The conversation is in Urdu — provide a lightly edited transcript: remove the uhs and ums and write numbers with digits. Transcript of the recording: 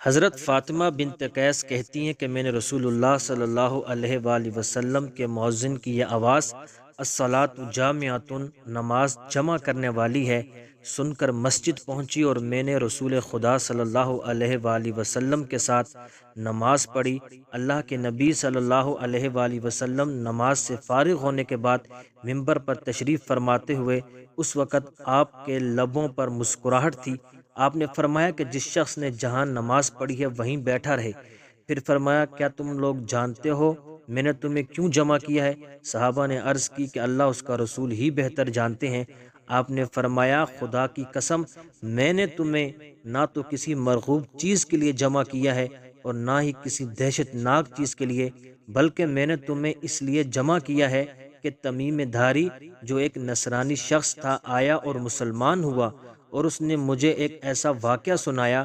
حضرت فاطمہ بنت قیس کہتی ہیں کہ میں نے رسول اللہ صلی اللہ علیہ وآلہ وسلم کے مؤذن کی یہ آواز الصلاۃ جامعۃ، نماز جمع کرنے والی ہے، سن کر مسجد پہنچی اور میں نے رسول خدا صلی اللہ علیہ وآلہ وسلم کے ساتھ نماز پڑھی۔ اللہ کے نبی صلی اللہ علیہ وآلہ وسلم نماز سے فارغ ہونے کے بعد ممبر پر تشریف فرماتے ہوئے اس وقت آپ کے لبوں پر مسکراہٹ تھی۔ آپ نے فرمایا کہ جس شخص نے جہاں نماز پڑھی ہے وہیں بیٹھا رہے۔ پھر فرمایا کیا تم لوگ جانتے ہو میں نے تمہیں کیوں جمع کیا ہے؟ صحابہ نے عرض کی کہ اللہ اس کا رسول ہی بہتر جانتے ہیں۔ آپ نے فرمایا خدا کی قسم میں نے تمہیں نہ تو کسی مرغوب چیز کے لیے جمع کیا ہے اور نہ ہی کسی دہشت ناک چیز کے لیے، بلکہ میں نے تمہیں اس لیے جمع کیا ہے کہ تمیم دھاری جو ایک نصرانی شخص تھا آیا اور مسلمان ہوا، اور اس نے مجھے ایک ایسا واقعہ سنایا